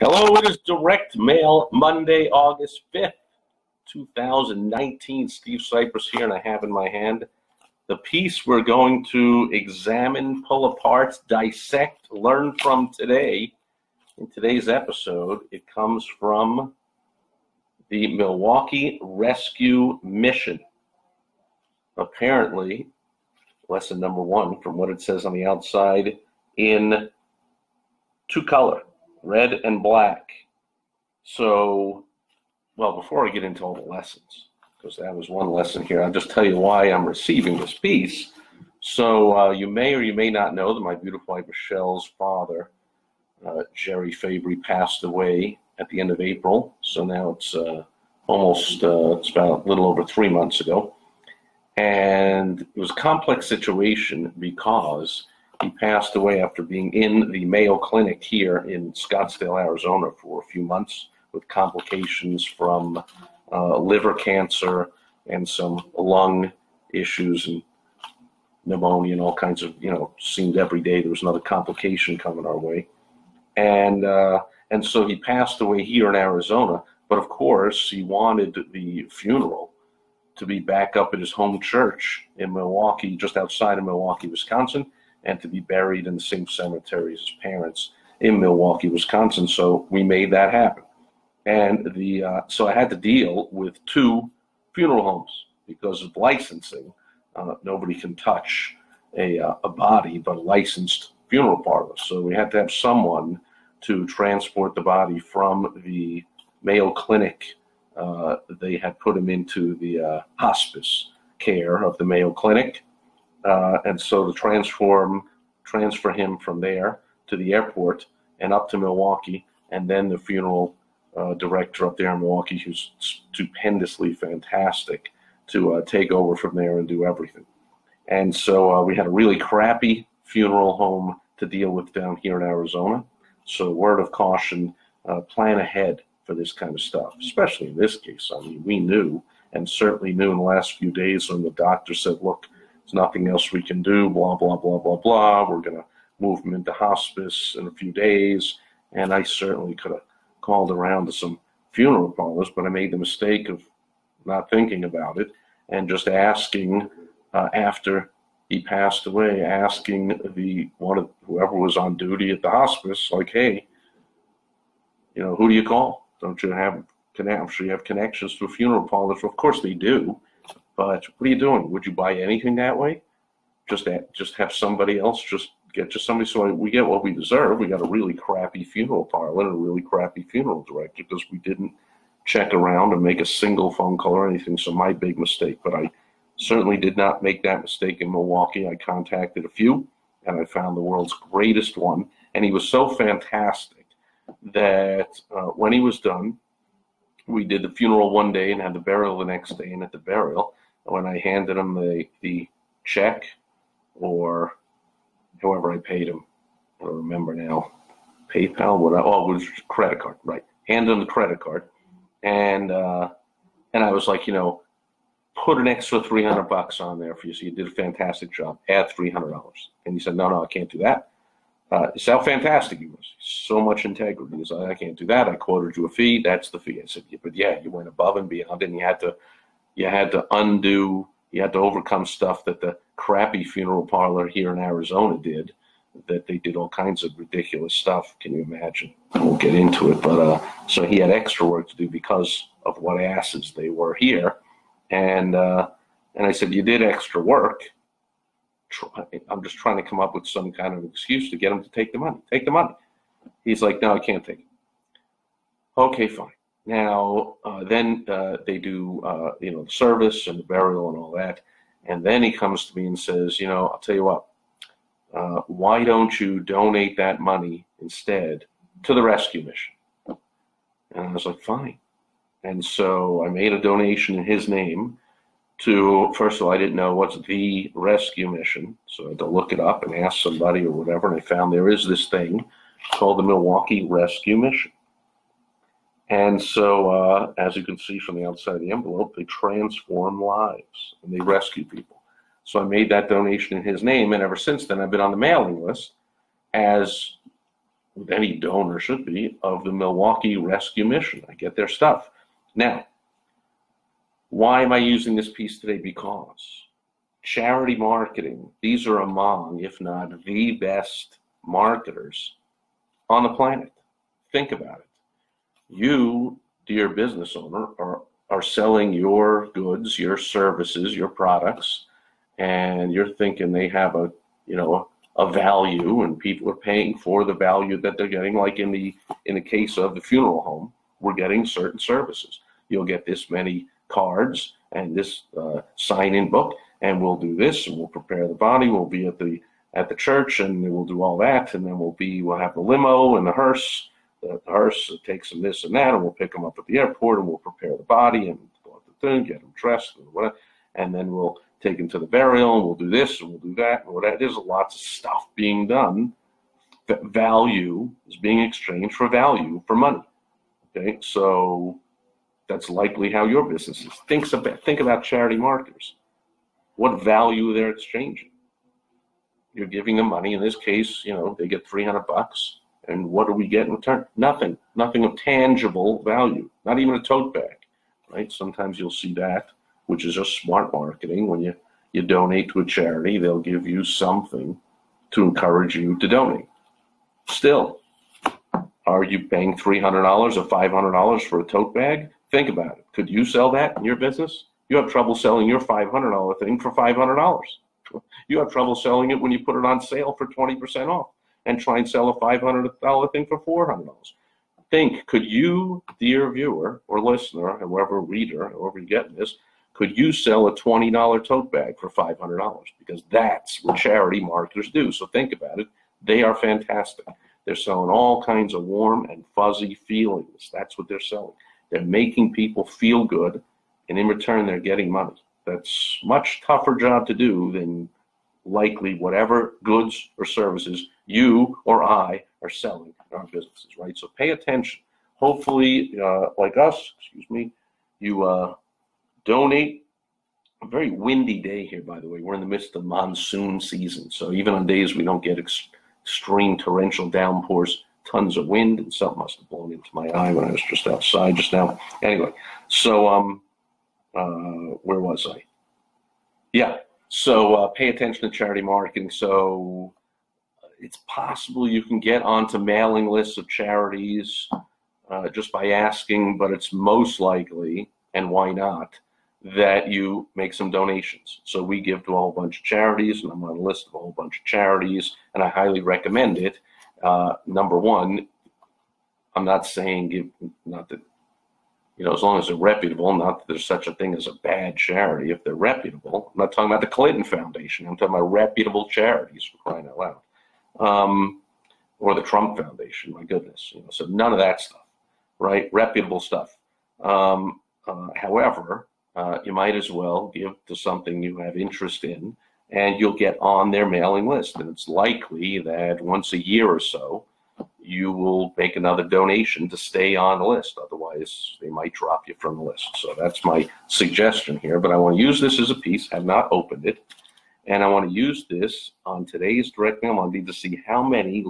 Hello, it is Direct Mail Monday, August 5th, 2019. Steve Sipress here, and I have in my hand the piece we're going to examine, pull apart, dissect, learn from today. In today's episode, it comes from the Milwaukee Rescue Mission. Apparently, lesson number one, from what it says on the outside, in two color. Red and black. So, well, before I get into all the lessons, because that was one lesson here, I'll just tell you why I'm receiving this piece. So you may or you may not know that my beautiful wife Michelle's father, Jerry Fabry, passed away at the end of April. So now it's it's about a little over 3 months ago. And it was a complex situation because he passed away after being in the Mayo Clinic here in Scottsdale, Arizona for a few months with complications from liver cancer and some lung issues and pneumonia and all kinds of, seemed every day there was another complication coming our way. And so he passed away here in Arizona, but of course he wanted the funeral to be back up at his home church in Milwaukee, just outside of Milwaukee, Wisconsin, and to be buried in the same cemetery as his parents in Milwaukee, Wisconsin. So we made that happen. And so I had to deal with two funeral homes because of licensing. Nobody can touch a body but a licensed funeral parlor. So we had to have someone to transport the body from the Mayo Clinic. They had put him into the hospice care of the Mayo Clinic. And so to transfer him from there to the airport and up to Milwaukee, and then the funeral director up there in Milwaukee, who's stupendously fantastic, to take over from there and do everything. And so we had a really crappy funeral home to deal with down here in Arizona. So word of caution, plan ahead for this kind of stuff, especially in this case. I mean, we knew, and certainly knew in the last few days when the doctor said, look, there's nothing else we can do, blah, blah, blah, blah, blah. We're going to move him into hospice in a few days. And I certainly could have called around to some funeral parlors, but I made the mistake of not thinking about it and just asking after he passed away, asking whoever was on duty at the hospice, like, hey, who do you call? Don't you have, I'm sure you have connections to a funeral parlor. Of course they do. But what are you doing? Would you buy anything that way? Just have somebody else, just get just somebody, so we get what we deserve. We got a really crappy funeral parlor and a really crappy funeral director because we didn't check around and make a single phone call or anything. So my big mistake, but I certainly did not make that mistake in Milwaukee. I contacted a few and I found the world's greatest one. And he was so fantastic that when he was done, we did the funeral one day and had the burial the next day. And at the burial, when I handed him the check, or however I paid him, I don't remember now, PayPal, it was credit card, right? Handed him the credit card, and I was like, put an extra $300 on there for you. So you did a fantastic job. Add $300. And he said, no, I can't do that. It's how fantastic he was. So much integrity. He said, I can't do that. I quoted you a fee. That's the fee. I said, yeah, but yeah, you went above and beyond, and you had to undo, you had to overcome stuff that the crappy funeral parlor here in Arizona did, that they did all kinds of ridiculous stuff. Can you imagine? I won't get into it, but so he had extra work to do because of what asses they were here. And I said, you did extra work. I'm just trying to come up with some kind of excuse to get him to take the money. Take the money. He's like, no, I can't take it. Okay, fine. Now, then they do, the service and the burial and all that. And then he comes to me and says, I'll tell you what, why don't you donate that money instead to the rescue mission? And I was like, fine. And so I made a donation in his name to, first of all, I didn't know what's the rescue mission. So I had to look it up and ask somebody or whatever. And I found there is this thing called the Milwaukee Rescue Mission. And so, as you can see from the outside of the envelope, they transform lives and they rescue people. So I made that donation in his name, and ever since then I've been on the mailing list as with any donor should be, of the Milwaukee Rescue Mission. I get their stuff. Now, why am I using this piece today? Because charity marketing, these are among, if not the best marketers on the planet. Think about it. You, dear business owner, are selling your goods, your services, your products, and you're thinking they have a value, and people are paying for the value that they're getting. Like in the case of the funeral home, we're getting certain services. You'll get this many cards and this sign-in book, and we'll do this, and we'll prepare the body. We'll be at the church, and we'll do all that, and then we'll have the limo and the hearse. The hearse takes them this and that, and we'll pick them up at the airport, and we'll prepare the body and go out the thing, get them dressed, and whatever, and then we'll take them to the burial, and we'll do this, and we'll do that, and whatever. There's lots of stuff being done. Value is being exchanged for value, for money. Okay, so that's likely how your business is. Think about charity marketers. What value they're exchanging? You're giving them money. In this case, they get $300. And what do we get in return? Nothing of tangible value, not even a tote bag, right? Sometimes you'll see that, which is just smart marketing. When you donate to a charity, they'll give you something to encourage you to donate. Still, are you paying $300 or $500 for a tote bag? Think about it. Could you sell that in your business? You have trouble selling your $500 thing for $500. You have trouble selling it when you put it on sale for 20% off, and try and sell a $500 thing for $400. Think, could you, dear viewer or listener, whoever reader, however you get this, could you sell a $20 tote bag for $500? Because that's what charity marketers do. So think about it. They are fantastic. They're selling all kinds of warm and fuzzy feelings. That's what they're selling. They're making people feel good, and in return, they're getting money. That's a much tougher job to do than likely whatever goods or services you or I are selling in our businesses, right? So pay attention. Hopefully, like us, you donate. A very windy day here, by the way. We're in the midst of monsoon season. So even on days we don't get extreme torrential downpours, tons of wind, and something must have blown into my eye when I was just outside just now. Anyway, so where was I? Yeah. So pay attention to charity marketing. So it's possible you can get onto mailing lists of charities just by asking, but it's most likely, and why not, that you make some donations. So we give to a whole bunch of charities, and I'm on a list of a whole bunch of charities, and I highly recommend it. Number one, I'm not saying not that, as long as they're reputable, not that there's such a thing as a bad charity if they're reputable. I'm not talking about the Clinton Foundation. I'm talking about reputable charities, for crying out loud. Or the Trump Foundation, my goodness. So none of that stuff, right? Reputable stuff. However, you might as well give to something you have interest in, and you'll get on their mailing list. And it's likely that once a year or so, you will make another donation to stay on the list. Otherwise, they might drop you from the list. So that's my suggestion here. But I want to use this as a piece. I have not opened it. And I want to use this on today's Direct Mail Monday to see how many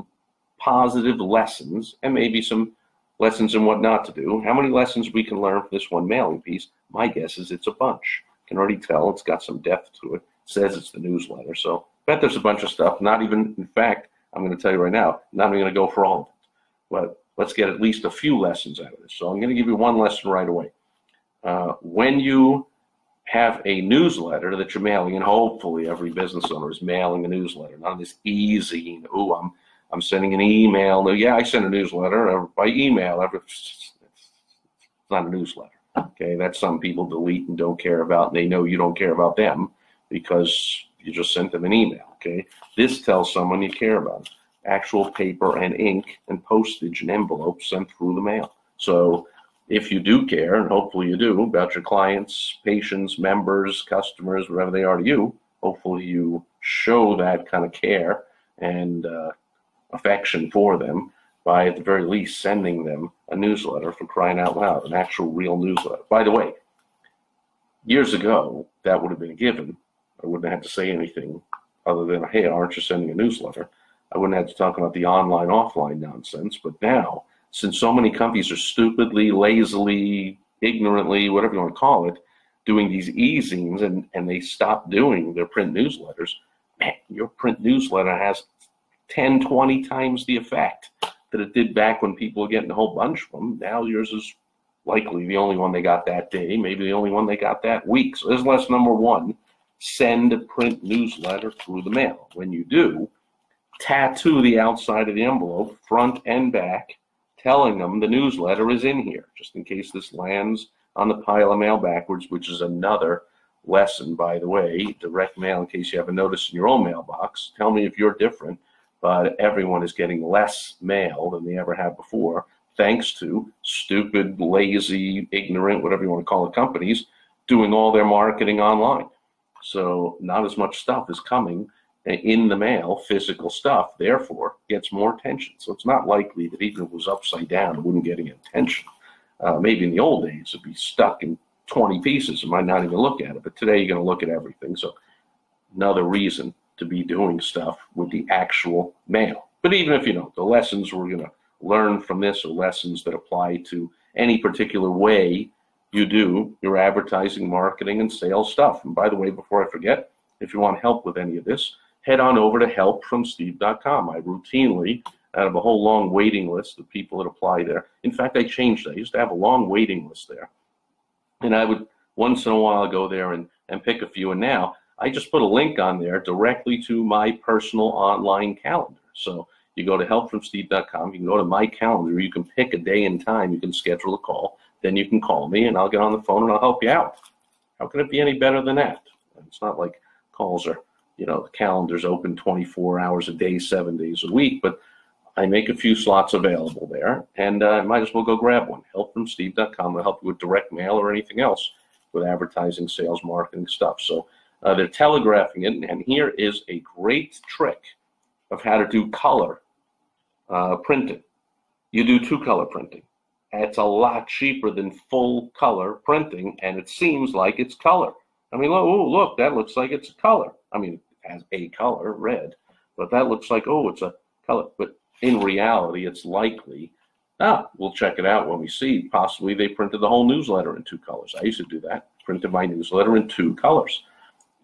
positive lessons, and maybe some lessons in what not to do, how many lessons we can learn from this one mailing piece. My guess is it's a bunch. You can already tell it's got some depth to it. It says it's the newsletter. So I bet there's a bunch of stuff. Not even, in fact, I'm going to tell you right now, not even going to go for all of it. But let's get at least a few lessons out of this. So I'm going to give you one lesson right away. When you have a newsletter that you're mailing, and hopefully every business owner is mailing a newsletter, not this easy, I'm sending an email. No, yeah, I send a newsletter by email. It's not a newsletter. Okay, that's something people delete and don't care about, and they know you don't care about them because you just sent them an email. Okay, this tells someone you care about them. Actual paper and ink and postage and envelopes sent through the mail. So if you do care, and hopefully you do, about your clients, patients, members, customers, whatever they are to you, hopefully you show that kind of care and affection for them by, at the very least, sending them a newsletter, for crying out loud, an actual real newsletter. By the way, years ago, that would have been a given. I wouldn't have had to say anything other than, hey, aren't you sending a newsletter? I wouldn't have to talk about the online, offline nonsense. But now, since so many companies are stupidly, lazily, ignorantly, whatever you want to call it, doing these e-zines and they stop doing their print newsletters, man, your print newsletter has 10, 20 times the effect that it did back when people were getting a whole bunch of them. Now yours is likely the only one they got that day, maybe the only one they got that week. So there's lesson number one: send a print newsletter through the mail. When you do, tattoo the outside of the envelope, front and back, telling them the newsletter is in here, just in case this lands on the pile of mail backwards, which is another lesson, by the way. Direct mail, in case you have a notice in your own mailbox. Tell me if you're different, but everyone is getting less mail than they ever have before, thanks to stupid, lazy, ignorant, whatever you want to call it, companies doing all their marketing online. So not as much stuff is coming in the mail, physical stuff, therefore gets more attention. So it's not likely that even if it was upside down, it wouldn't get any attention. Maybe in the old days, it'd be stuck in 20 pieces. You might not even look at it, but today you're going to look at everything. So another reason to be doing stuff with the actual mail. But even if you don't, the lessons we're going to learn from this are lessons that apply to any particular way you do your advertising, marketing, and sales stuff. And by the way, before I forget, if you want help with any of this, head on over to helpfromsteve.com. I routinely, out of a whole long waiting list of people that apply there. In fact, I changed that. I used to have a long waiting list there. And I would once in a while go there and pick a few. And now I just put a link on there directly to my personal online calendar. So you go to helpfromsteve.com, you can go to my calendar, you can pick a day and time, you can schedule a call, then you can call me and I'll get on the phone and I'll help you out. How can it be any better than that? It's not like calls are, the calendar's open 24 hours a day, 7 days a week, but I make a few slots available there, and I might as well go grab one. Helpfromsteve.com will help you with direct mail or anything else with advertising, sales, marketing stuff. So they're telegraphing it, and here is a great trick of how to do color printing. You do two-color printing. It's a lot cheaper than full color printing, and it seems like it's color. I mean, look, that looks like it's a color. I mean, it has a color, red, but that looks like, it's a color. But in reality, it's likely, we'll check it out when we see, possibly they printed the whole newsletter in two colors. I used to do that, printed my newsletter in two colors.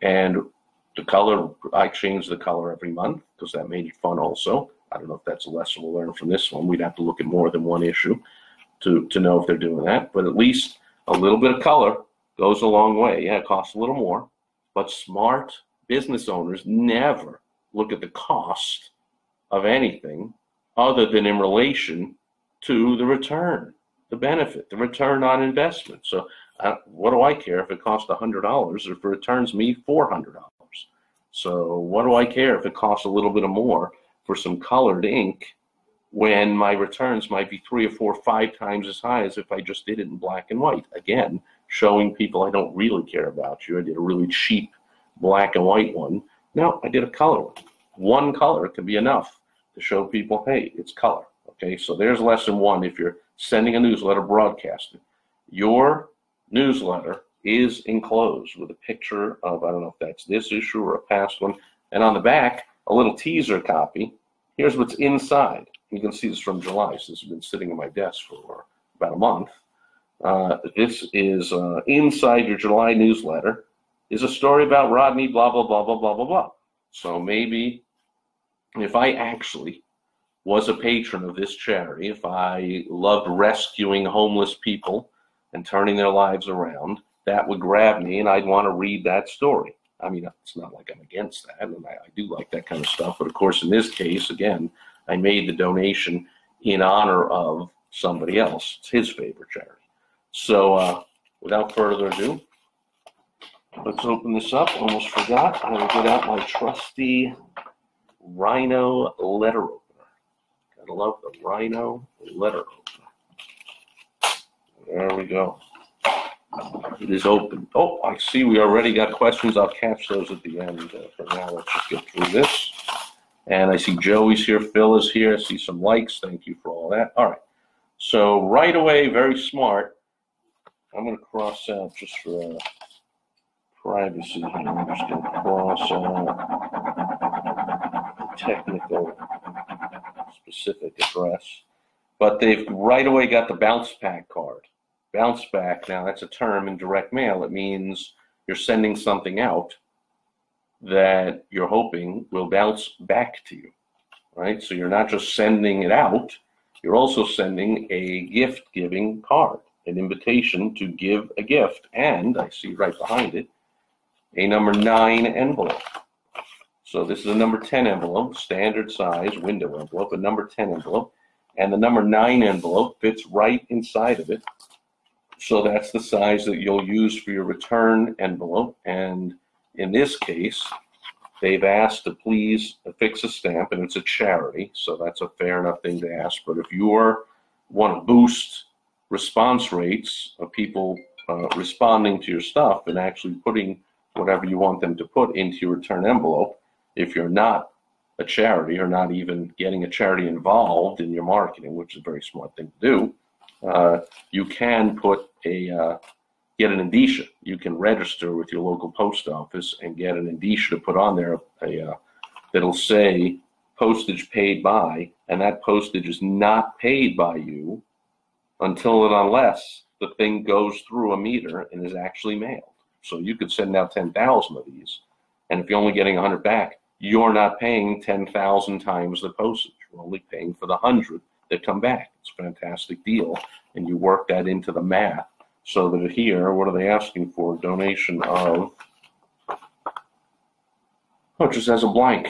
And the color, I changed the color every month because that made it fun also. I don't know if that's a lesson we'll learn from this one. We'd have to look at more than one issue to know if they're doing that. But at least a little bit of color goes a long way. Yeah, it costs a little more, but smart business owners never look at the cost of anything other than in relation to the return, the benefit, the return on investment. So what do I care if it costs $100 or if it returns me $400? So what do I care if it costs a little bit more for some colored ink when my returns might be 3 or 4 or 5 times as high as if I just did it in black and white? Again, showing people I don't really care about you. I did a really cheap black and white one. No, I did a color one. One color could be enough to show people, hey, it's color. Okay, so there's lesson one. If you're sending a newsletter, broadcasting, your newsletter is enclosed with a picture of, I don't know if that's this issue or a past one, and on the back, a little teaser copy. Here's what's inside. You can see this from July, so this has been sitting on my desk for about a month. This is inside your July newsletter is a story about Rodney, blah, blah, blah, blah, blah, blah, blah. So maybe if I actually was a patron of this charity, if I loved rescuing homeless people and turning their lives around, that would grab me and I'd want to read that story. I mean, it's not like I'm against that, and I do like that kind of stuff. But of course, in this case, again, I made the donation in honor of somebody else. It's his favorite charity. So without further ado, let's open this up. Almost forgot. I will get out my trusty Rhino letter opener. Gotta love the Rhino letter opener. There we go. It is open. Oh, I see we already got questions. I'll catch those at the end. For now, let's just get through this. And I see Joey's here. Phil is here. I see some likes. Thank you for all that. All right. So right away, very smart. I'm going to cross out just for privacy here. I'm just going to cross out technical specific address. But they've right away got the bounce back card. Bounce back, now that's a term in direct mail. It means you're sending something out that you're hoping will bounce back to you, right? So you're not just sending it out, you're also sending a gift-giving card, an invitation to give a gift. And I see right behind it, a number 9 envelope. So this is a number 10 envelope, standard size window envelope, a number 10 envelope. And the number 9 envelope fits right inside of it. So that's the size that you'll use for your return envelope. And in this case, they've asked to please affix a stamp, and it's a charity, so that's a fair enough thing to ask. But if you want to boost response rates of people responding to your stuff and actually putting whatever you want them to put into your return envelope, if you're not a charity or not even getting a charity involved in your marketing, which is a very smart thing to do, you can put get an indicia. You can register with your local post office and get an indicia to put on there that'll say postage paid by, and that postage is not paid by you until and unless the thing goes through a meter and is actually mailed. So you could send out 10,000 of these, and if you're only getting 100 back, you're not paying 10,000 times the postage. You're only paying for the 100 that come back. It's a fantastic deal, and you work that into the math so that here, what are they asking for? Donation of, oh, it just has a blank.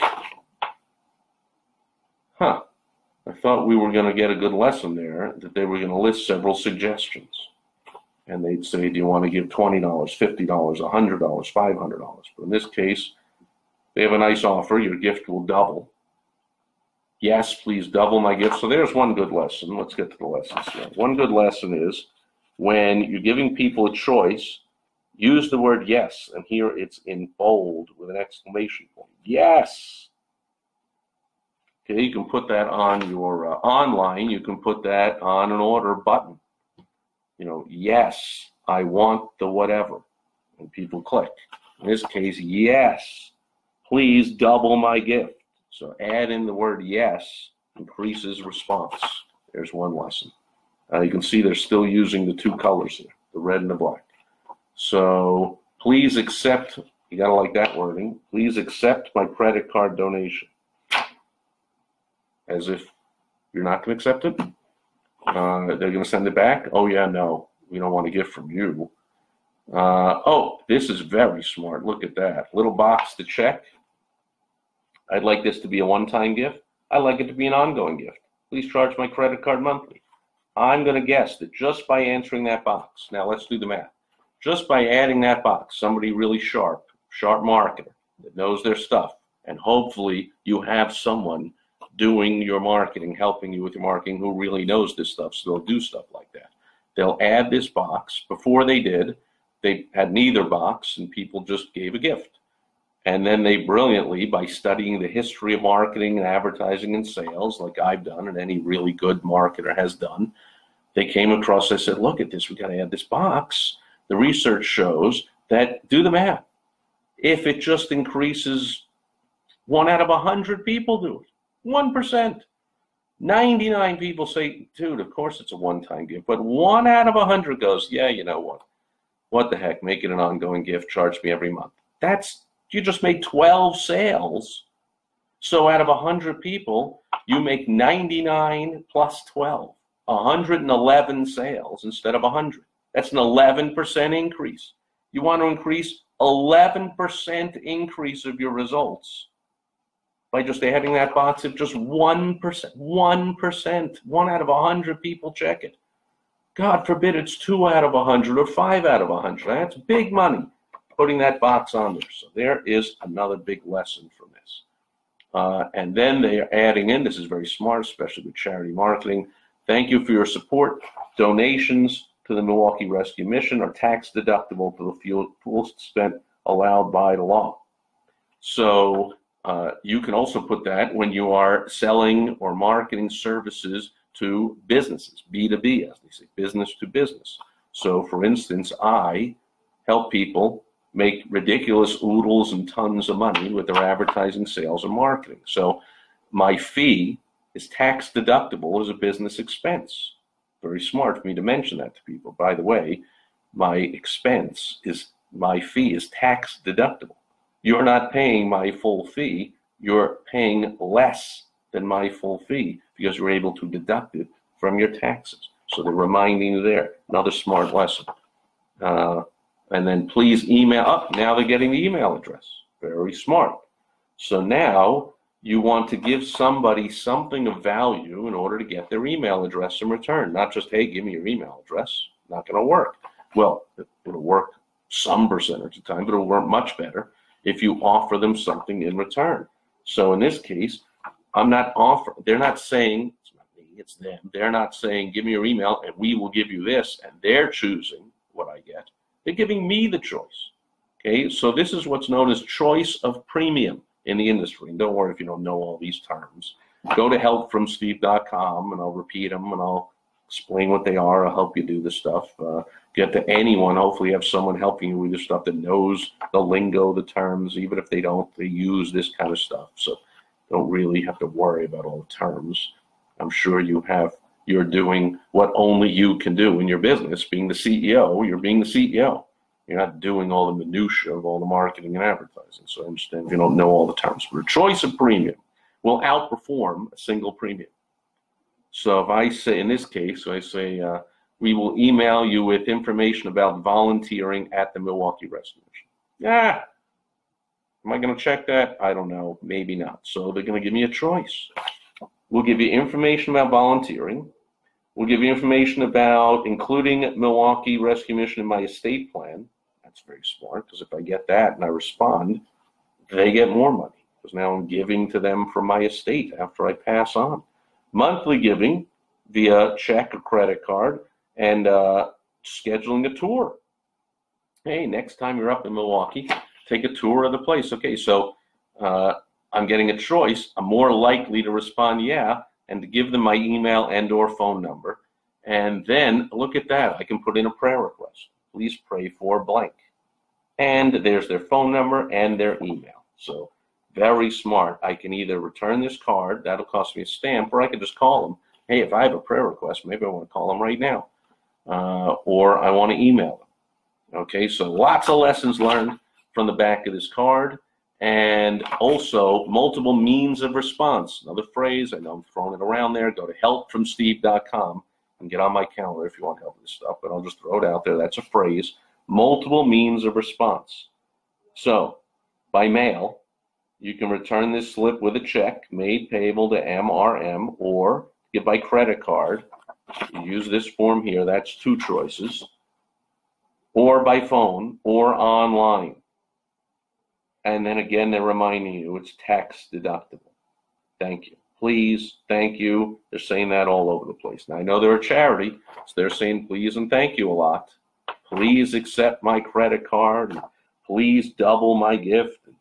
Huh. I thought we were going to get a good lesson there, that they were going to list several suggestions. And they'd say, do you want to give $20, $50, $100, $500? But in this case, they have a nice offer. Your gift will double. Yes, please double my gift. So there's one good lesson. Let's get to the lessons here. One good lesson is when you're giving people a choice, use the word yes. And here it's in bold with an exclamation point. Yes. Okay, you can put that on your online. You can put that on an order button. You know, yes, I want the whatever. And people click. In this case, yes, please double my gift. So add in the word yes, increases response. There's one lesson. You can see they're still using the two colors here, the red and the black. So please accept, you gotta like that wording, please accept my credit card donation. As if you're not gonna accept it. They're gonna send it back. Oh yeah, no, we don't want a gift from you. Oh, this is very smart. Look at that. Little box to check. I'd like this to be a one-time gift. I'd like it to be an ongoing gift. Please charge my credit card monthly. I'm going to guess that just by answering that box, now let's do the math. Just by adding that box, somebody really sharp marketer that knows their stuff, and hopefully you have someone doing your marketing, helping you with your marketing who really knows this stuff, so they'll do stuff like that. They'll add this box. Before they did, they had neither box, and people just gave a gift. And then they brilliantly, by studying the history of marketing and advertising and sales, like I've done and any really good marketer has done, they came across, I said, look at this, we got to add this box. The research shows that, do the math. If it just increases 1 out of 100 people do it, 1%. 99 people say, dude, of course it's a one-time gift. But 1 out of 100 goes, yeah, you know what? What the heck, make it an ongoing gift, charge me every month. You just made 12 sales. So out of 100 people, you make 99 plus 12, 111 sales instead of 100. That's an 11% increase. You want to increase 11% increase of your results by just adding that box of just 1%, 1%, 1 out of 100 people check it. God forbid it's 2 out of 100 or 5 out of 100. That's big money. Putting that box on there. So there is another big lesson from this. And then they are adding in, this is very smart, especially with charity marketing. Thank you for your support. Donations to the Milwaukee Rescue Mission are tax deductible to the full extent allowed by the law. So you can also put that when you are selling or marketing services to businesses, B2B, as they say, business to business. So for instance, I help people make ridiculous oodles and tons of money with their advertising, sales, and marketing. So my fee is tax deductible as a business expense. Very smart for me to mention that to people. By the way, my fee is tax deductible. You're not paying my full fee. You're paying less than my full fee because you're able to deduct it from your taxes. So they're reminding you there. Another smart lesson. And then please email up. Now they're getting the email address. Very smart. So now you want to give somebody something of value in order to get their email address in return. Not just, hey, give me your email address. Not going to work. Well, it'll work some percentage of the time, but it'll work much better if you offer them something in return. So in this case, they're not saying, it's not me, it's them. They're not saying, give me your email and we will give you this, and they're choosing what I get. They're giving me the choice. Okay, so this is what's known as choice of premium in the industry. And don't worry if you don't know all these terms. Go to helpfromsteve.com and I'll repeat them and I'll explain what they are. I'll help you do this stuff. Get to anyone. Hopefully you have someone helping you with this stuff that knows the lingo, the terms. Even if they don't, they use this kind of stuff. So don't really have to worry about all the terms. I'm sure you're doing what only you can do in your business. Being the CEO, you're being the CEO. You're not doing all the minutia of all the marketing and advertising. So I understand if you don't know all the terms. But a choice of premium will outperform a single premium. So if I say, in this case, I say, we will email you with information about volunteering at the Milwaukee Rescue Mission. Yeah. Am I going to check that? I don't know. Maybe not. So they're going to give me a choice. We'll give you information about volunteering. We'll give you information about including Milwaukee Rescue Mission in my estate plan. That's very smart, because if I get that and I respond, they get more money, because now I'm giving to them from my estate after I pass on. Monthly giving via check or credit card, and scheduling a tour. Hey, next time you're up in Milwaukee, take a tour of the place. Okay, so I'm getting a choice. I'm more likely to respond, yeah, and to give them my email and or phone number. And then look at that. I can put in a prayer request. Please pray for blank. And there's their phone number and their email. So very smart. I can either return this card, that'll cost me a stamp, or I can just call them. Hey, if I have a prayer request, maybe I want to call them right now. Or I want to email them. Okay, so lots of lessons learned from the back of this card. And also multiple means of response. Another phrase, I know I'm throwing it around there. Go to helpfromsteve.com and get on my calendar if you want help with this stuff, but I'll just throw it out there. That's a phrase. Multiple means of response. So by mail, you can return this slip with a check made payable to MRM, or get by credit card. You use this form here. That's two choices. Or by phone or online. And then again, they're reminding you it's tax deductible. Thank you. Please, thank you. They're saying that all over the place. Now, I know they're a charity, so they're saying please and thank you a lot. Please accept my credit card. And please double my gift. And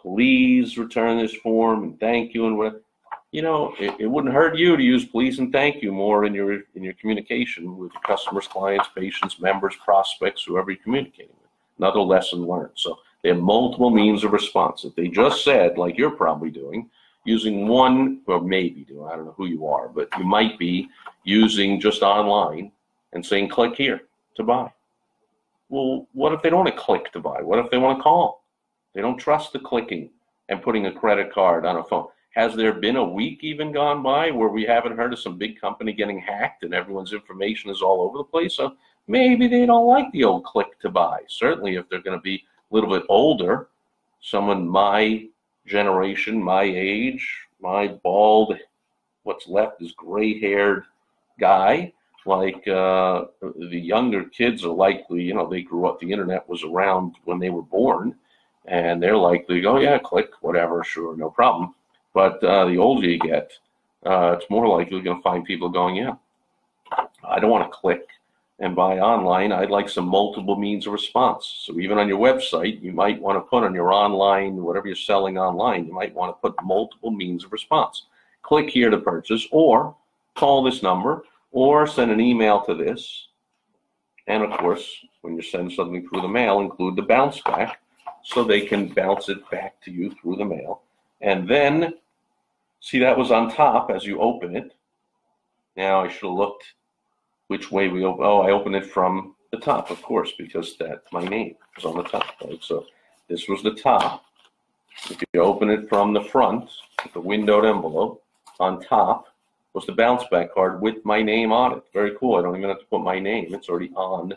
please return this form and thank you. And what, you know, it wouldn't hurt you to use please and thank you more in your communication with your customers, clients, patients, members, prospects, whoever you're communicating with. Another lesson learned. So they have multiple means of response. If they just said, like you're probably doing, using one, or maybe doing, I don't know who you are, but you might be using just online and saying, click here to buy. Well, what if they don't want to click to buy? What if they want to call? They don't trust the clicking and putting a credit card on a phone. Has there been a week even gone by where we haven't heard of some big company getting hacked and everyone's information is all over the place? So maybe they don't like the old click to buy. Certainly if they're going to be a little bit older, someone my generation, my age, my bald, what's left is gray-haired guy, like the younger kids are likely, you know, they grew up, the internet was around when they were born, and they're likely to go, yeah, click, whatever, sure, no problem. But the older you get, it's more likely you're going to find people going, yeah, I don't want to click and buy online. I'd like some multiple means of response. So even on your website, you might want to put on your online, whatever you're selling online, you might want to put multiple means of response. Click here to purchase, or call this number, or send an email to this. And of course, when you send something through the mail, include the bounce back so they can bounce it back to you through the mail. And then See, that was on top as you open it. Now I should have looked which way we open. Oh, I opened it from the top, of course, because that my name was on the top, right? So this was the top. If you open it from the front, with the windowed envelope, on top was the bounce back card with my name on it. Very cool. I don't even have to put my name. It's already on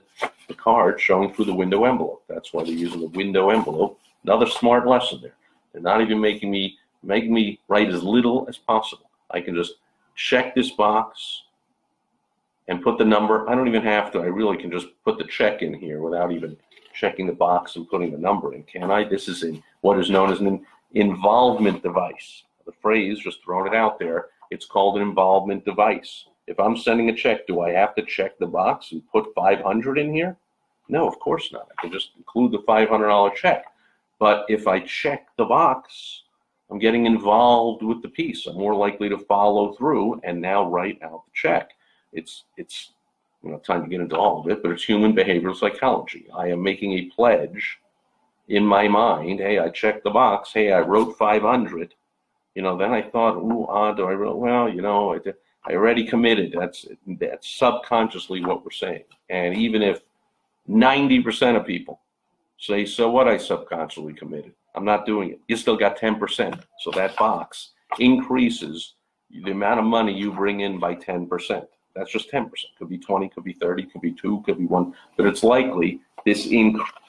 the card showing through the window envelope. That's why they're using the window envelope. Another smart lesson there. They're not even making me write as little as possible. I can just check this box and put the number. I don't even have to. I really can just put the check in here without even checking the box and putting the number in, can I? This is what is known as an involvement device. The phrase, just throwing it out there, it's called an involvement device. If I'm sending a check, do I have to check the box and put 500 in here? No, of course not. I can just include the $500 check. But if I check the box, I'm getting involved with the piece. I'm more likely to follow through and now write out the check. It's time to get into all of it, but it's human behavioral psychology. I am making a pledge in my mind. Hey, I checked the box. Hey, I wrote 500. Then I thought, do I wrote? Well, I already committed. That's subconsciously what we're saying. And even if 90% of people say, so what, I subconsciously committed, I'm not doing it, you still got 10%. So that box increases the amount of money you bring in by 10%. That's just 10%. Could be 20, could be 30, could be 2, could be 1. But it's likely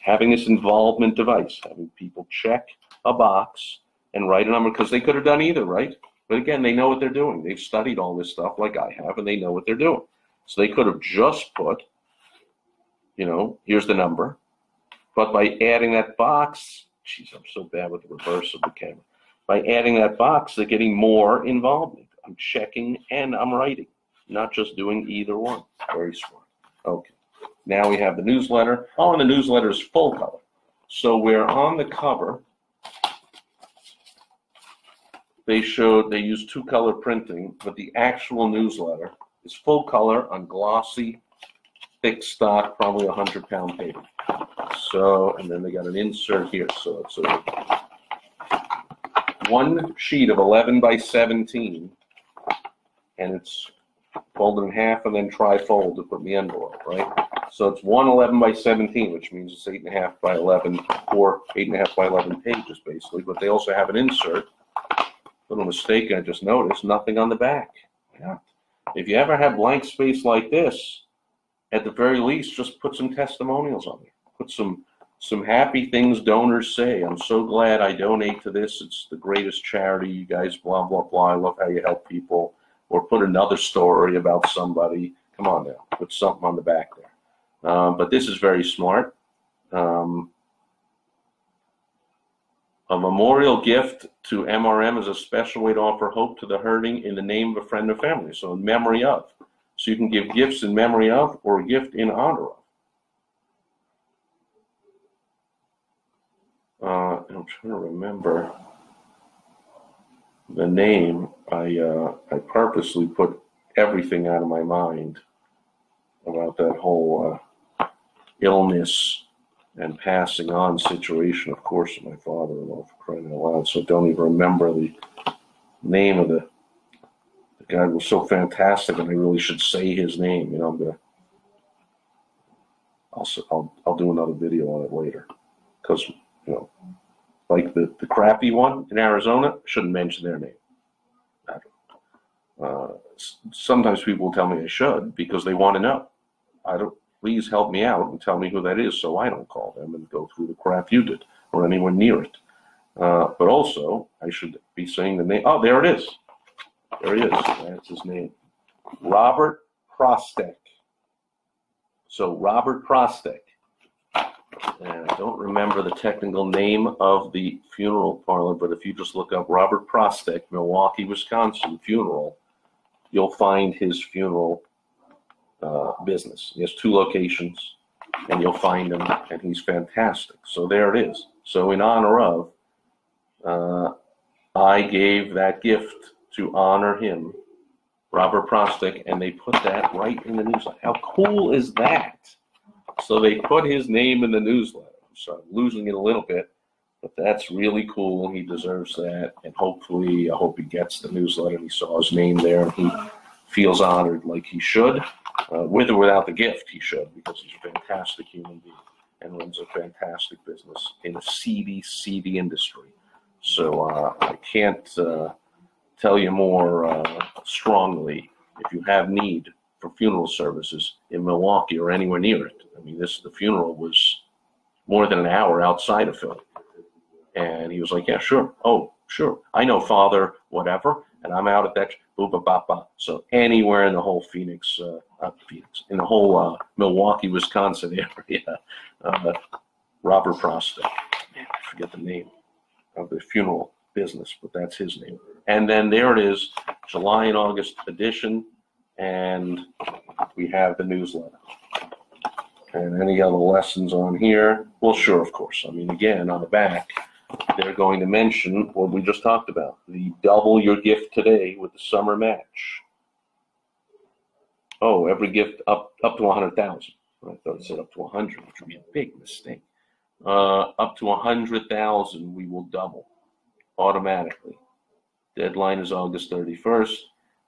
having this involvement device, having people check a box and write a number, because they could have done either, right? But again, they know what they're doing. They've studied all this stuff like I have, and they know what they're doing. So they could have just put, here's the number. But by adding that box, geez, I'm so bad with the reverse of the camera. By adding that box, they're getting more involvement. I'm checking and I'm writing, not just doing either one. Very smart. Okay. Now we have the newsletter. Oh, and the newsletter is full color. So we're on the cover. They used 2-color printing, but the actual newsletter is full color on glossy, thick stock, probably 100-pound paper. So, and then they got an insert here. So it's one sheet of 11 by 17, and it's folded in half and then tri-fold to put in the envelope, right? So it's 11 by 17, which means it's 8.5 by 11, or 8.5 by 11 pages, basically. But they also have an insert. Little mistake I just noticed, nothing on the back. Yeah. If you ever have blank space like this, at the very least, just put some testimonials on there. Put some happy things donors say. I'm so glad I donate to this. It's the greatest charity. You guys, blah, blah, blah. I love how you help people. Or put another story about somebody. Come on now. Put something on the back there. But this is very smart. A memorial gift to MRM is a special way to offer hope to the hurting in the name of a friend or family. So in memory of. So you can give gifts in memory of or a gift in honor of. I'm trying to remember the name. I purposely put everything out of my mind about that whole illness and passing on situation, of course, of my father-in-law, for crying out loud. So I don't even remember the name of the guy who was so fantastic, and I really should say his name. I'll do another video on it later, because like the crappy one in Arizona, I shouldn't mention their name. Sometimes people tell me I should because they want to know. Please help me out and tell me who that is so I don't call them and go through the crap you did or anyone near it. But also, I should be saying the name. Oh, there it is. There he is. That's his name. Robert Prostek. So Robert Prostek. And I don't remember the technical name of the funeral parlor, but if you just look up Robert Prostek, Milwaukee, Wisconsin funeral, you'll find his funeral business. He has 2 locations, and you'll find him, and he's fantastic. So there it is. So in honor of, I gave that gift to honor him, Robert Prostek, and they put that right in the newsletter. How cool is that? So they put his name in the newsletter. So I'm losing it a little bit, But that's really cool. He deserves that. And hopefully, I hope he gets the newsletter. He saw his name there, and he feels honored like he should. With or without the gift, he should, because he's a fantastic human being and runs a fantastic business in a seedy industry. So I can't tell you more strongly. If you have need for funeral services in Milwaukee or anywhere near it, I mean, the funeral was more than an hour outside of Philly. And he was like, yeah, sure. Oh, sure. I know Father whatever, and I'm out at that, booba bapa. So anywhere in the whole in the whole Milwaukee, Wisconsin area, Robert Prostek, I forget the name of the funeral business, but that's his name. And then there it is, July and August edition, and we have the newsletter. And any other lessons on here? Well, sure, of course. I mean, again, on the back, they're going to mention what we just talked about, the double your gift today with the summer match. Oh, every gift up to 100,000. I thought it said up to 100, which would be a big mistake. Up to 100,000, we will double automatically. Deadline is August 31st.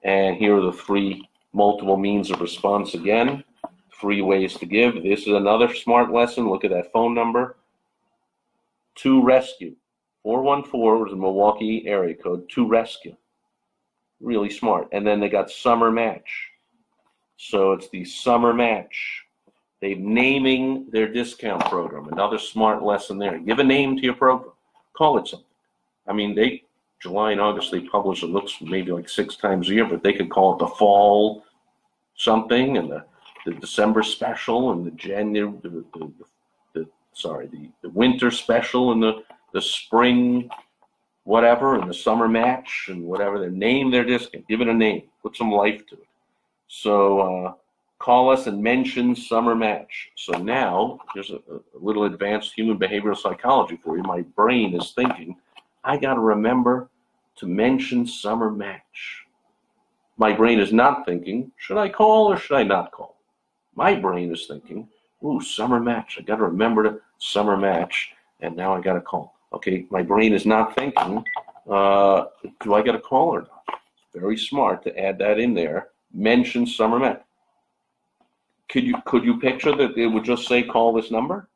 And here are the 3 multiple means of response again. 3 ways to give. This is another smart lesson. Look at that phone number. To rescue. 414 was a Milwaukee area code. To rescue. Really smart. And then they got summer match. So it's the summer match. They're naming their discount program. Another smart lesson there. Give a name to your program. Call it something. I mean, July and August, they publish, it looks maybe like 6 times a year, but they could call it the fall something, and the December special, and the January, the winter special, and the spring whatever, and the summer match, and whatever. They name their discount. Give it a name. Put some life to it. So call us and mention summer match. So now, here's a little advanced human behavioral psychology for you. My brain is thinking, I got to remember to mention summer match. My brain is not thinking, should I call or should I not call? My brain is thinking, ooh, summer match. I got to remember to summer match, and now I got to call. Okay, my brain is not thinking, do I got to call or not? It's very smart to add that in there. Mention summer match. Could you picture that it would just say call this number?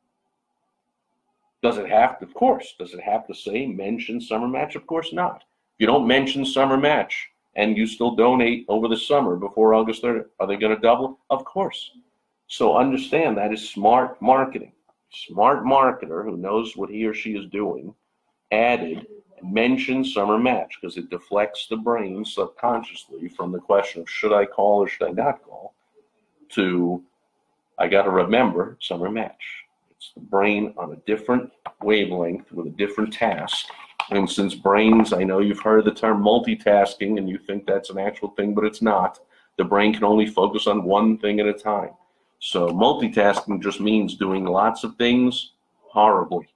Does it have to? Of course. Does it have to say mention summer match? Of course not. If you don't mention summer match and you still donate over the summer before August 30th, are they going to double? Of course. So understand that is smart marketing. Smart marketer who knows what he or she is doing added mention summer match because it deflects the brain subconsciously from the question of should I call or should I not call to I got to remember summer match. It's the brain on a different wavelength with a different task. And since brains, I know you've heard the term multitasking and you think that's an actual thing, but it's not. The brain can only focus on one thing at a time. So multitasking just means doing lots of things horribly.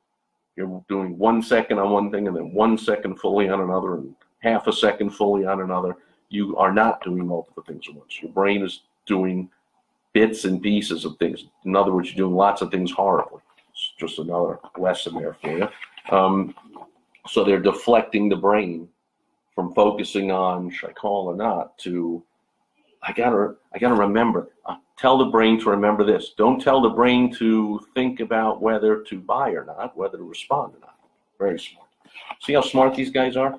You're doing 1 second on one thing and then 1 second fully on another and half a second fully on another. You are not doing multiple things at once. Your brain is doing bits and pieces of things. In other words, you're doing lots of things horribly. It's just another lesson there for you. So they're deflecting the brain from focusing on should I call or not to I gotta remember. Tell the brain to remember this. Don't tell the brain to think about whether to buy or not, whether to respond or not. Very smart. See how smart these guys are?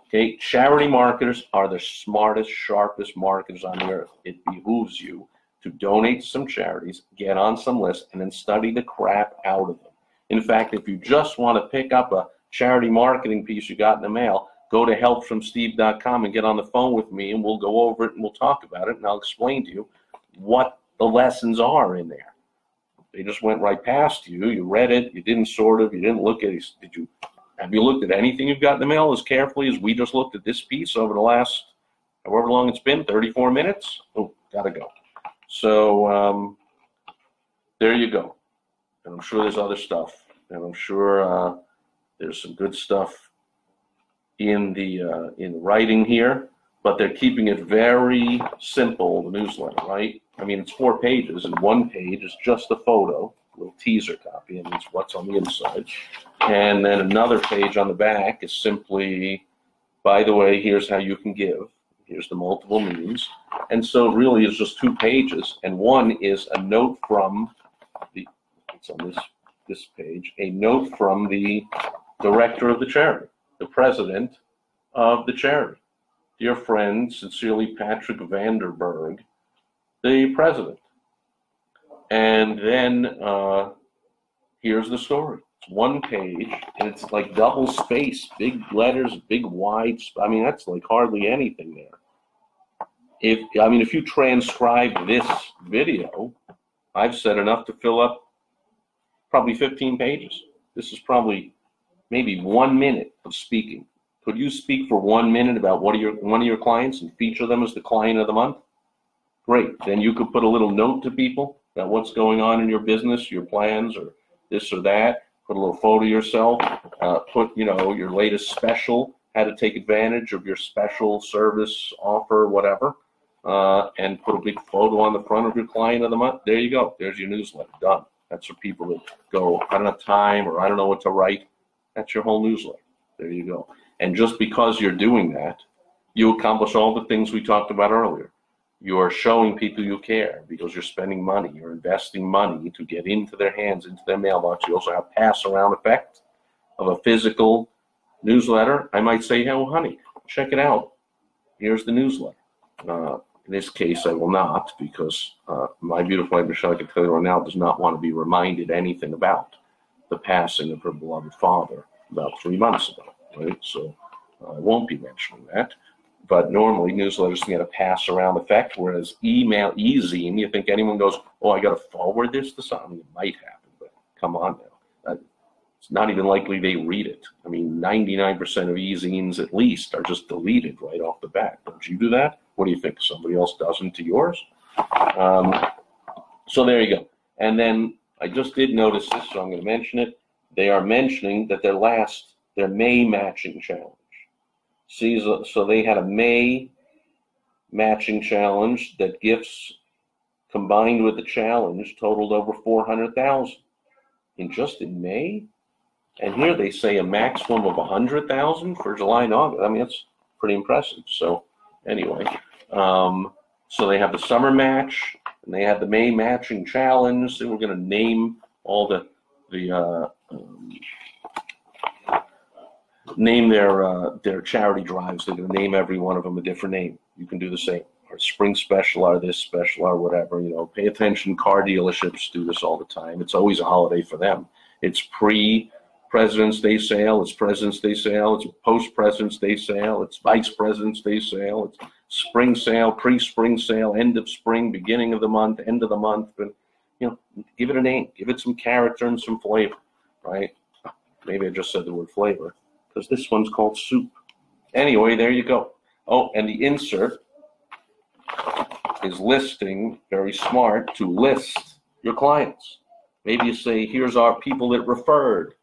Okay, charity marketers are the smartest, sharpest marketers on the earth. It behooves you to donate to some charities, get on some lists, and then study the crap out of them. In fact, if you just want to pick up a charity marketing piece you got in the mail, go to helpfromsteve.com and get on the phone with me, and we'll go over it and we'll talk about it, and I'll explain to you what the lessons are in there. They just went right past you. You read it. You didn't you didn't look at it. Have you looked at anything you've got in the mail as carefully as we just looked at this piece over the last, however long it's been, 34 minutes? Oh, gotta go. So there you go. And I'm sure there's other stuff. And I'm sure there's some good stuff in the writing here, but they're keeping it very simple, the newsletter, right? I mean, it's 4 pages, and 1 page is just a photo little teaser copy, and it's what's on the inside. And then another page on the back is simply, by the way, here's how you can give. Here's the multiple means. And so it really is just 2 pages, and one is a note from the, it's on this page, a note from the director of the charity, the president of the charity. Dear friend, sincerely Patrick Vanderberg, the president. And then here's the story. It's 1 page, and it's like double space, big letters, big wide. I mean, that's like hardly anything there. If you transcribe this video, I've said enough to fill up probably 15 pages. This is probably maybe 1 minute of speaking. Could you speak for 1 minute about one of your clients and feature them as the client of the month? Great. Then you could put a little note to people about what's going on in your business, your plans, or this or that. Put a little photo of yourself. Put, your latest special, how to take advantage of your special service offer, whatever. And put a big photo on the front of your client of the month. There you go. There's your newsletter. Done. That's for people that go, I don't have time, or I don't know what to write. That's your whole newsletter. There you go. And just because you're doing that, you accomplish all the things we talked about earlier. You are showing people you care because you're spending money. You're investing money to get into their hands, into their mailbox. You also have pass-around effect of a physical newsletter. I might say, oh, honey, check it out. Here's the newsletter. In this case, I will not, because my beautiful wife, Michelle, I can tell you right now, does not want to be reminded anything about the passing of her beloved father about 3 months ago. Right? So I won't be mentioning that. But normally newsletters can get a pass-around effect, whereas email, e-zine, you think anyone goes, oh, I got to forward this to something? It might happen, but come on now. It's not even likely they read it. I mean, 99% of e-zines at least are just deleted right off the bat. Don't you do that? What do you think? Somebody else doesn't to yours? So there you go. And then I just did notice this, so I'm going to mention it. They are mentioning that their May matching challenge. See, so they had a May matching challenge that gifts combined with the challenge totaled over 400,000 in May. And here they say a maximum of 100,000 for July and August. I mean, that's pretty impressive. So anyway, so they have the summer match and they have the May matching challenge. And we're going to name all name their charity drives. They're going to name every one of them a different name. You can do the same. Or spring special, or this special, or whatever. Pay attention. Car dealerships do this all the time. It's always a holiday for them. It's pre-President's Day sale. It's President's Day sale. It's post-President's Day sale. It's Vice President's Day sale. It's spring sale, pre-spring sale, end of spring, beginning of the month, end of the month. But give it a name. Give it some character and some flavor, right? Maybe I just said the word flavor, because this one's called soup. Anyway, there you go. Oh, and the insert is listing, very smart, to list your clients. Maybe you say, here's our people that referred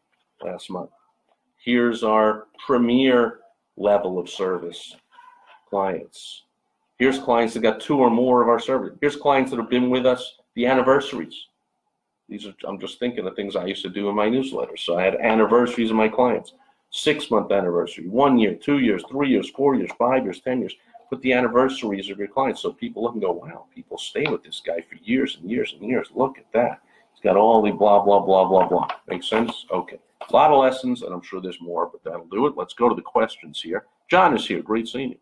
last month. Here's our premier level of service clients. Here's clients that got 2 or more of our service. Here's clients that have been with us, the anniversaries. I'm just thinking of things I used to do in my newsletter. So I had anniversaries of my clients. 6-month anniversary, 1 year, 2 years, 3 years, 4 years, 5 years, 10 years. Put the anniversaries of your clients so people look and go, wow, people stay with this guy for years and years and years. Look at that. He's got all the blah, blah, blah, blah, blah. Make sense? Okay. A lot of lessons, and I'm sure there's more, but that'll do it. Let's go to the questions here. John is here. Great seeing you.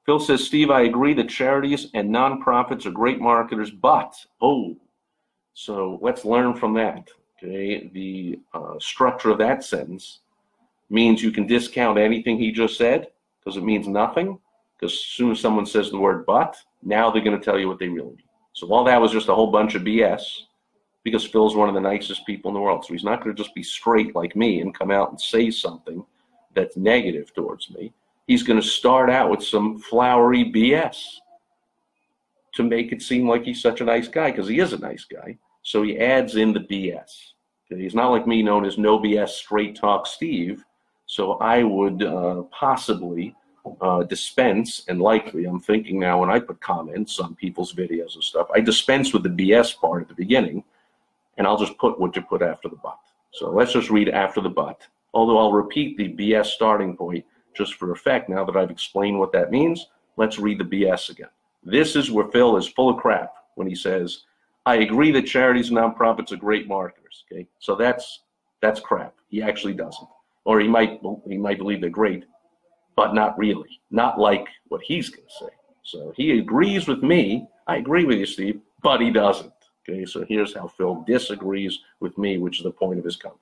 Phil says, Steve, I agree that charities and nonprofits are great marketers, but, so let's learn from that. Okay. The structure of that sentence means you can discount anything he just said because it means nothing. Because as soon as someone says the word but, now they're going to tell you what they really mean. So all that was just a whole bunch of BS, because Phil's one of the nicest people in the world. So he's not going to just be straight like me and come out and say something that's negative towards me. He's going to start out with some flowery BS to make it seem like he's such a nice guy, because he is a nice guy. So he adds in the BS. Okay? He's not like me, known as No BS Straight Talk Steve. So I would possibly dispense, and likely, I'm thinking now when I put comments on people's videos and stuff, I dispense with the BS part at the beginning And I'll just put what you put after the but. So let's just read after the but. Although I'll repeat the BS starting point just for effect now that I've explained what that means. Let's read the BS again. This is where Phil is full of crap when he says, I agree that charities and nonprofits are great marketers. Okay, so that's crap. He actually doesn't. Or he might believe they're great, but not really. Not like what he's going to say. So he agrees with me. I agree with you, Steve, but he doesn't. Okay, so here's how Phil disagrees with me, which is the point of his comment.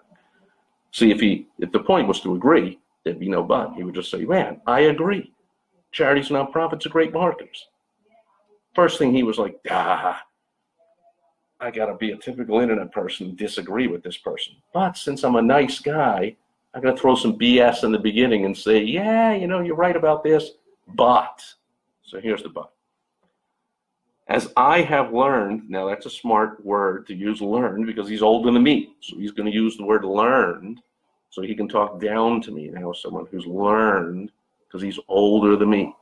See, if the point was to agree, there'd be no but. He would just say, man, I agree. Charities and nonprofits are great marketers. First thing he was like, I got to be a typical internet person and disagree with this person. But since I'm a nice guy, I'm going to throw some BS in the beginning and say, yeah, you're right about this, but. So here's the but. As I have learned, now that's a smart word to use, learned, because he's older than me. So he's going to use the word learned so he can talk down to me now, someone who's learned, because he's older than me.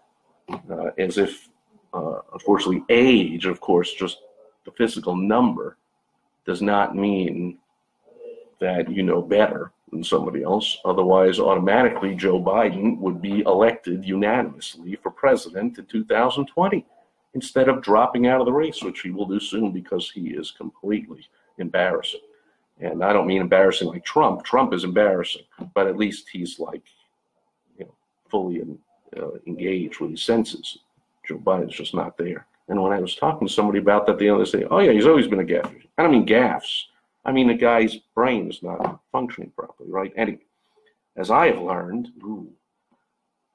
As if, unfortunately, age, of course, just the physical number, does not mean that you know better than somebody else. Otherwise, automatically, Joe Biden would be elected unanimously for president in 2020. Instead of dropping out of the race, which he will do soon because he is completely embarrassing. And I don't mean embarrassing like Trump. Trump is embarrassing, but at least he's like, fully engaged with his senses. Joe Biden's just not there. And when I was talking to somebody about that the other day, oh yeah, he's always been a gaffer. I don't mean gaffes. I mean the guy's brain is not functioning properly, right? Anyway, as I have learned,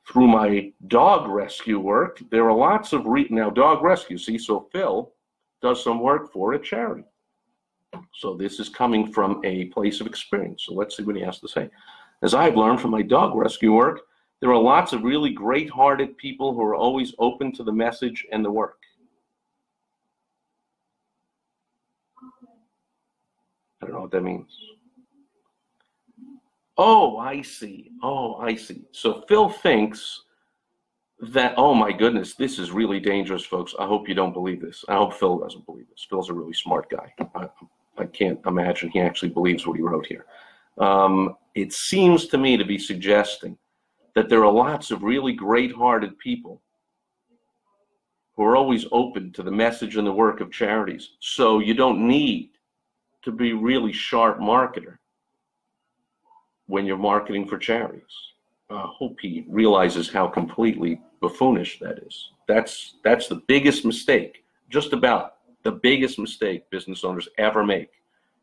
through my dog rescue work, there are lots of now dog rescue. See, so Phil does some work for a charity. So this is coming from a place of experience. So let's see what he has to say. As I've learned from my dog rescue work, there are lots of really great-hearted people who are always open to the message and the work. I don't know what that means. Oh, I see. So Phil thinks that, oh my goodness, this is really dangerous, folks. I hope you don't believe this. I hope Phil doesn't believe this. Phil's a really smart guy. I can't imagine he actually believes what he wrote here. It seems to me to be suggesting that there are lots of really great-hearted people who are always open to the message and the work of charities. So you don't need to be really sharp marketer when you're marketing for charities. I hope he realizes how completely buffoonish that is. That's the biggest mistake, just about the biggest mistake business owners ever make,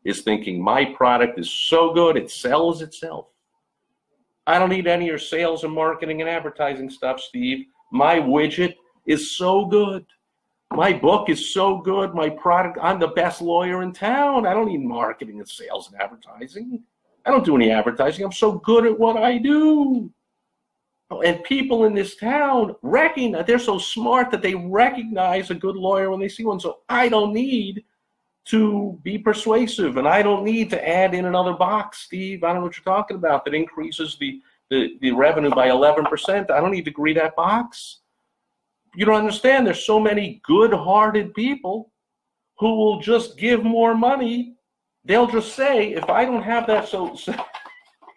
is thinking my product is so good it sells itself. I don't need any of your sales and marketing and advertising stuff, Steve. My widget is so good. My book is so good. My product, I'm the best lawyer in town. I don't need marketing and sales and advertising. I don't do any advertising. I'm so good at what I do. And people in this town recognize, they're so smart that they recognize a good lawyer when they see one. So I don't need to be persuasive, and I don't need to add in another box, Steve. I don't know what you're talking about that increases the revenue by 11%. I don't need to agree that box. You don't understand. There's so many good-hearted people who will just give more money. They'll just say, if I don't have that, so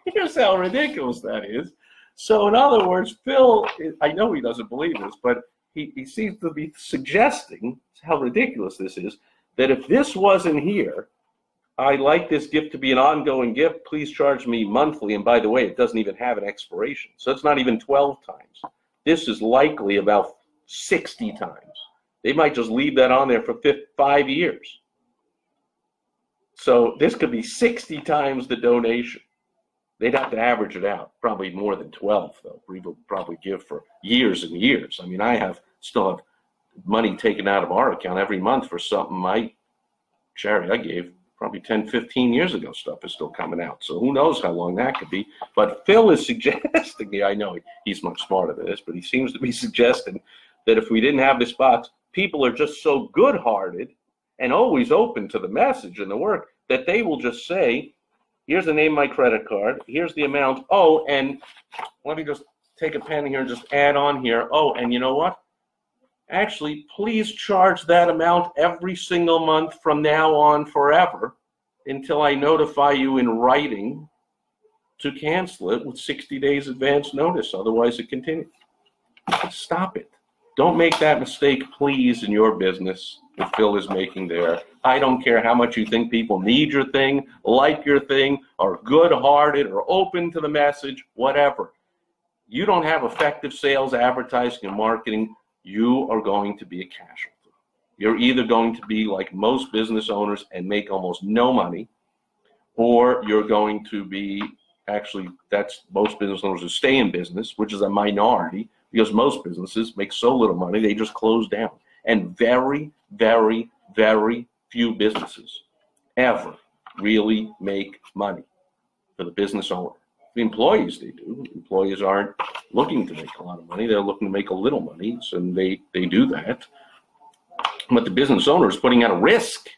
here's how ridiculous that is. So in other words, Phil, I know he doesn't believe this, but he seems to be suggesting how ridiculous this is, that if this wasn't here, I'd like this gift to be an ongoing gift. Please charge me monthly. And by the way, it doesn't even have an expiration. So it's not even 12 times. This is likely about 60 times. They might just leave that on there for 5 years. So this could be 60 times the donation. They'd have to average it out, probably more than 12, though. People probably give for years and years. I mean, still have money taken out of our account every month for something my charity I gave probably 10, 15 years ago. Stuff is still coming out. So who knows how long that could be. But Phil is suggesting, I know he's much smarter than this, but he seems to be suggesting that if we didn't have this box, people are just so good-hearted and always open to the message and the work that they will just say, here's the name of my credit card, here's the amount, oh, and let me just take a pen here and just add on here, oh, and you know what? Actually, please charge that amount every single month from now on forever, until I notify you in writing to cancel it with 60 days advance notice. Otherwise, it continues. Stop it. Don't make that mistake, please, in your business that Phil is making there. I don't care how much you think people need your thing, like your thing, are good-hearted, or open to the message, whatever. You don't have effective sales, advertising, and marketing, you are going to be a casualty. You're either going to be like most business owners and make almost no money, or you're going to be, actually, that's most business owners who stay in business, which is a minority, because most businesses make so little money, they just close down. And very, very, very few businesses ever really make money for the business owner. The employees, they do. Employees aren't looking to make a lot of money. They're looking to make a little money, so they do that. But the business owner is putting out a risk,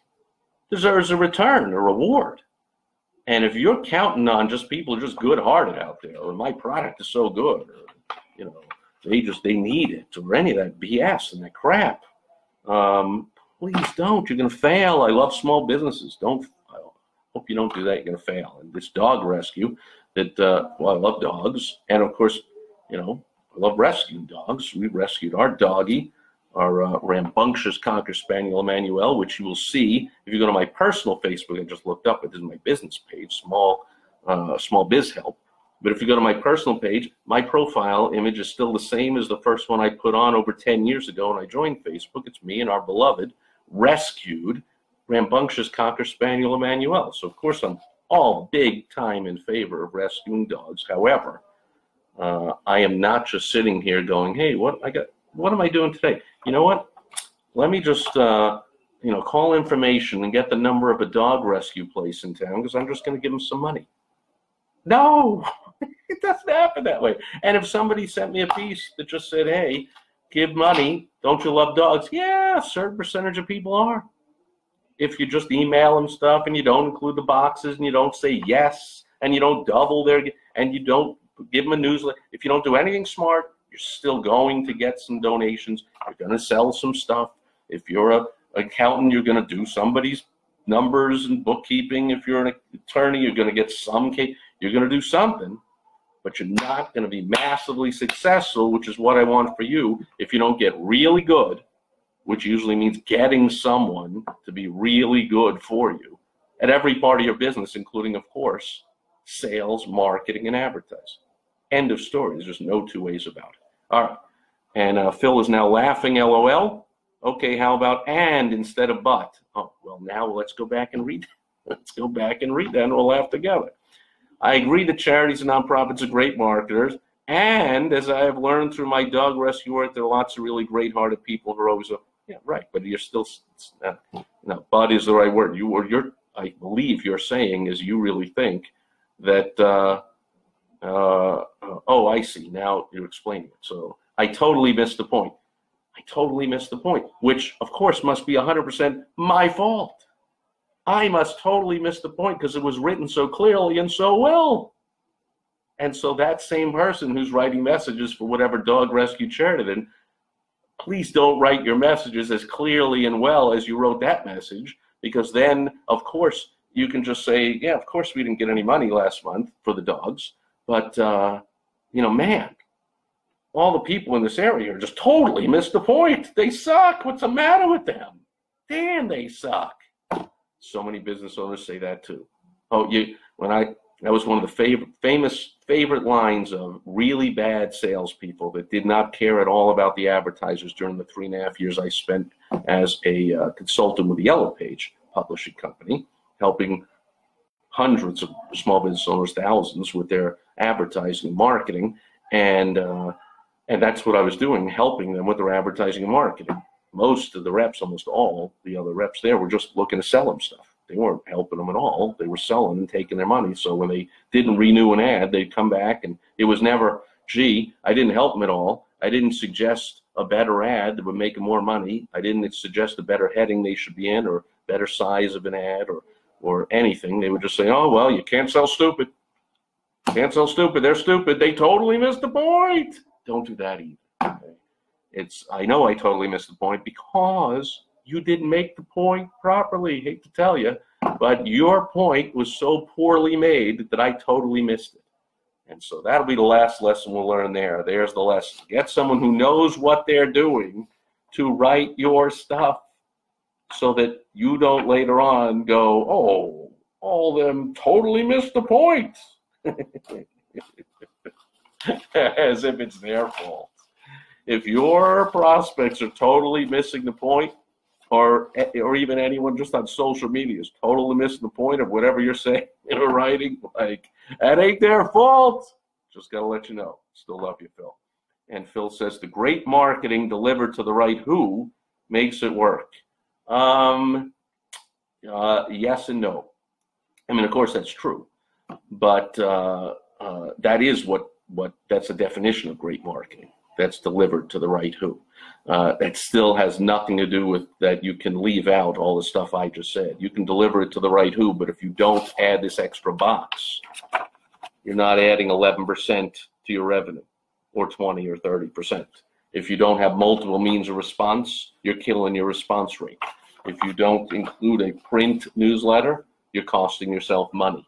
deserves a return, a reward. And if you're counting on just people who are just good-hearted out there, or my product is so good, or, you know, they need it, or any of that BS and that crap, please don't. You're going to fail. I love small businesses. I hope you don't do that. You're going to fail. And this dog rescue that, well, I love dogs. And, of course, you know, I love rescuing dogs. We rescued our doggie, our rambunctious Cocker Spaniel Emmanuel, which you will see if you go to my personal Facebook. I just looked up it. This is my business page, small biz help. But if you go to my personal page, my profile image is still the same as the first one I put on over 10 years ago when I joined Facebook. It's me and our beloved, rescued, rambunctious Cocker Spaniel Emmanuel. So, of course, I'm all big time in favor of rescuing dogs. However, I am not just sitting here going, hey, what am I doing today? You know what? Let me just, you know, call information and get the number of a dog rescue place in town because I'm just going to give them some money. No, it doesn't happen that way. And if somebody sent me a piece that just said, hey, give money, don't you love dogs? Yeah, a certain percentage of people are. If you just email them stuff and you don't include the boxes and you don't say yes and you don't double their, and you don't give them a newsletter, if you don't do anything smart, you're still going to get some donations. You're going to sell some stuff. If you're an accountant, you're going to do somebody's numbers and bookkeeping. If you're an attorney, you're going to get some case. You're going to do something, but you're not going to be massively successful, which is what I want for you, if you don't get really good, which usually means getting someone to be really good for you at every part of your business, including, of course, sales, marketing, and advertising. End of story. There's just no two ways about it. All right. And Phil is now laughing, LOL. Okay, how about and instead of but? Oh, well, now let's go back and read. Let's go back and read that, and we'll laugh together. I agree that charities and nonprofits are great marketers, and as I have learned through my dog rescue work, there are lots of really great-hearted people who are always, yeah, right, but you're still, no, but is the right word. I believe you're saying is you really think that, oh, I see, now you're explaining it. So I totally missed the point. I totally missed the point, which, of course, must be 100% my fault. I must totally miss the point because it was written so clearly and so well. And so that same person who's writing messages for whatever dog rescue charity, then please don't write your messages as clearly and well as you wrote that message, because then, of course, you can just say, yeah, of course we didn't get any money last month for the dogs, but, you know, man, all the people in this area just totally missed the point. They suck. What's the matter with them? Damn, they suck. So many business owners say that too. Oh, that was one of the favorite lines of really bad salespeople that did not care at all about the advertisers during the 3.5 years I spent as a consultant with the Yellow Page publishing company, helping hundreds of small business owners, thousands, with their advertising and marketing, and that's what I was doing, helping them with their advertising and marketing. Most of the reps, almost all the other reps there, were just looking to sell them stuff. They weren't helping them at all. They were selling and taking their money. So when they didn't renew an ad, they'd come back, and it was never, gee, I didn't help them at all. I didn't suggest a better ad that would make them more money. I didn't suggest a better heading they should be in, or better size of an ad, or anything. They would just say, oh, well, you can't sell stupid. Can't sell stupid. They're stupid. They totally missed the point. Don't do that either. Okay? I know I totally missed the point because you didn't make the point properly. Hate to tell you, but your point was so poorly made that I totally missed it. And so that'll be the last lesson we'll learn there. There's the lesson. Get someone who knows what they're doing to write your stuff so that you don't later on go, oh, all of them totally missed the point. As if it's their fault. If your prospects are totally missing the point, or even anyone just on social media is totally missing the point of whatever you're saying or writing, like, that ain't their fault. Just got to let you know. Still love you, Phil. And Phil says, the great marketing delivered to the right who makes it work. Yes and no. I mean, of course, that's true. But that is that's the definition of great marketing. That's delivered to the right who. That still has nothing to do with that. You can leave out all the stuff I just said. You can deliver it to the right who, but if you don't add this extra box, you're not adding 11% to your revenue, or 20 or 30%. If you don't have multiple means of response, you're killing your response rate. If you don't include a print newsletter, you're costing yourself money.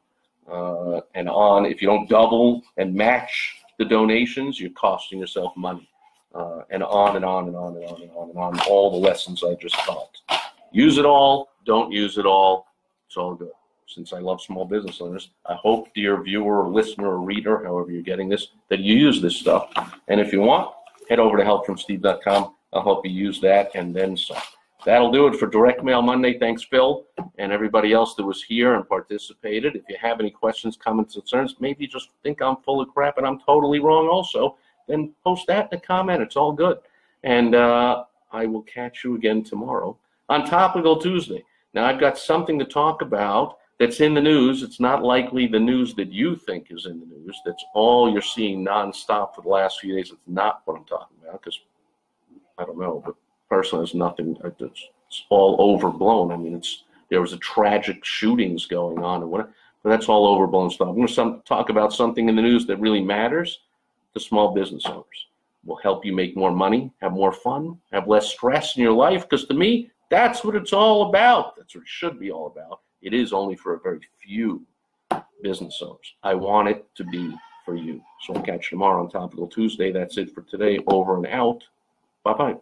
If you don't double and match the donations, you're costing yourself money. And on and on and on and on and on and on. All the lessons I just taught. Use it all. Don't use it all. It's all good. Since I love small business owners, I hope, dear viewer or listener or reader, however you're getting this, that you use this stuff. And if you want, head over to helpfromsteve.com. I'll help you use that and then some. That'll do it for Direct Mail Monday. Thanks, Phil, and everybody else that was here and participated. If you have any questions, comments, concerns, maybe you just think I'm full of crap and I'm totally wrong also, then post that in a comment. It's all good. And I will catch you again tomorrow on Topical Tuesday. Now, I've got something to talk about that's in the news. It's not likely the news that you think is in the news. That's all you're seeing nonstop for the last few days. It's not what I'm talking about because, I don't know, but personally, there's nothing. It's all overblown. I mean, there was a tragic shootings going on and whatever, but that's all overblown stuff. I'm going to talk about something in the news that really matters to small business owners. Will help you make more money, have more fun, have less stress in your life, because to me, that's what it's all about. That's what it should be all about. It is only for a very few business owners. I want it to be for you. So I'll catch you tomorrow on Topical Tuesday. That's it for today. Over and out. Bye-bye.